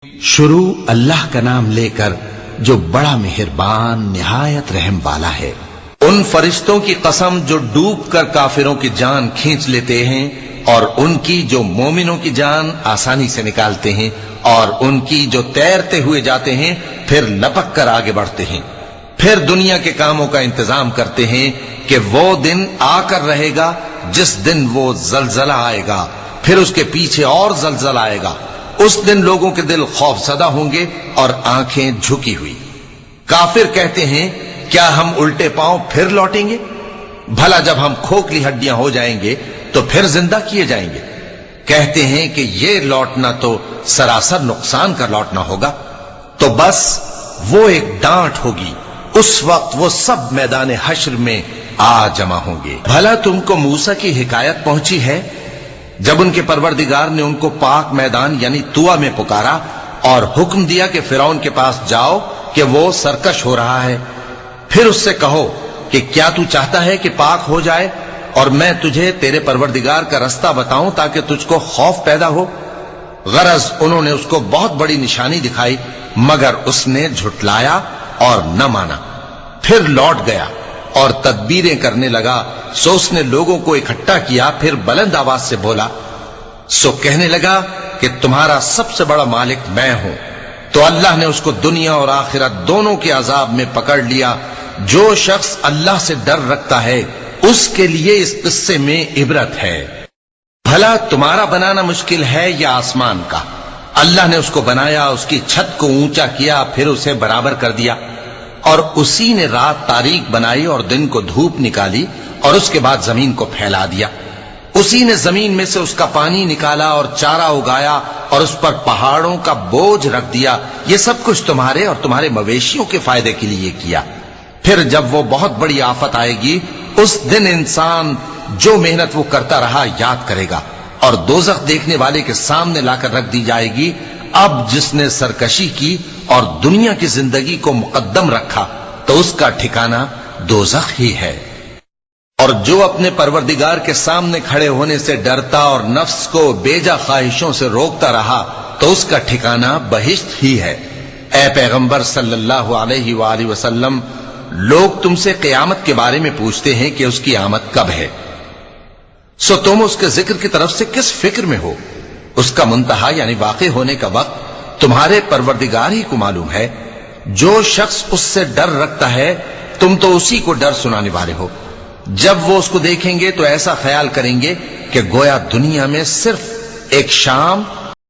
شروع اللہ کا نام لے کر جو بڑا مہربان نہایت رحم والا ہے۔ ان فرشتوں کی قسم جو ڈوب کر کافروں کی جان کھینچ لیتے ہیں اور ان کی جو مومنوں کی جان آسانی سے نکالتے ہیں اور ان کی جو تیرتے ہوئے جاتے ہیں پھر لپک کر آگے بڑھتے ہیں، پھر دنیا کے کاموں کا انتظام کرتے ہیں کہ وہ دن آ کر رہے گا جس دن وہ زلزلہ آئے گا، پھر اس کے پیچھے اور زلزلہ آئے گا۔ اس دن لوگوں کے دل خوف زدہ ہوں گے اور آنکھیں جھکی ہوئی۔ کافر کہتے ہیں کیا ہم الٹے پاؤں پھر لوٹیں گے؟ بھلا جب ہم کھوکھلی ہڈیاں ہو جائیں گے تو پھر زندہ کیے جائیں گے؟ کہتے ہیں کہ یہ لوٹنا تو سراسر نقصان کا لوٹنا ہوگا۔ تو بس وہ ایک ڈانٹ ہوگی، اس وقت وہ سب میدان حشر میں آ جمع ہوں گے۔ بھلا تم کو موسیٰ کی حکایت پہنچی ہے جب ان کے پروردگار نے ان کو پاک میدان یعنی طوٰ میں پکارا اور حکم دیا کہ فرعون کے پاس جاؤ کہ وہ سرکش ہو رہا ہے، پھر اس سے کہو کہ کیا تو چاہتا ہے کہ پاک ہو جائے اور میں تجھے تیرے پروردگار کا رستہ بتاؤں تاکہ تجھ کو خوف پیدا ہو؟ غرض انہوں نے اس کو بہت بڑی نشانی دکھائی مگر اس نے جھٹلایا اور نہ مانا، پھر لوٹ گیا اور تدبیریں کرنے لگا۔ سو اس نے لوگوں کو اکٹھا کیا، پھر بلند آواز سے بولا، سو کہنے لگا کہ تمہارا سب سے بڑا مالک میں ہوں۔ تو اللہ نے اس کو دنیا اور آخرت دونوں کے عذاب میں پکڑ لیا۔ جو شخص اللہ سے ڈر رکھتا ہے اس کے لیے اس قصے میں عبرت ہے۔ بھلا تمہارا بنانا مشکل ہے یا آسمان کا؟ اللہ نے اس کو بنایا، اس کی چھت کو اونچا کیا، پھر اسے برابر کر دیا، اور اسی نے رات تاریک بنائی اور دن کو دھوپ نکالی، اور اس کے بعد زمین کو پھیلا دیا۔ اسی نے زمین میں سے اس کا پانی نکالا اور چارہ اگایا اور اس پر پہاڑوں کا بوجھ رکھ دیا۔ یہ سب کچھ تمہارے اور تمہارے مویشیوں کے فائدے کے لیے کیا۔ پھر جب وہ بہت بڑی آفت آئے گی اس دن انسان جو محنت وہ کرتا رہا یاد کرے گا، اور دوزخ دیکھنے والے کے سامنے لا کر رکھ دی جائے گی۔ اب جس نے سرکشی کی اور دنیا کی زندگی کو مقدم رکھا تو اس کا ٹھکانہ دوزخ ہی ہے، اور جو اپنے پروردگار کے سامنے کھڑے ہونے سے ڈرتا اور نفس کو بیجا خواہشوں سے روکتا رہا تو اس کا ٹھکانہ بہشت ہی ہے۔ اے پیغمبر صلی اللہ علیہ وآلہ وسلم، لوگ تم سے قیامت کے بارے میں پوچھتے ہیں کہ اس کی آمد کب ہے، سو تم اس کے ذکر کی طرف سے کس فکر میں ہو؟ اس کا منتہا یعنی واقع ہونے کا وقت تمہارے پروردگار ہی کو معلوم ہے۔ جو شخص اس سے ڈر رکھتا ہے تم تو اسی کو ڈر سنانے والے ہو۔ جب وہ اس کو دیکھیں گے تو ایسا خیال کریں گے کہ گویا دنیا میں صرف ایک شام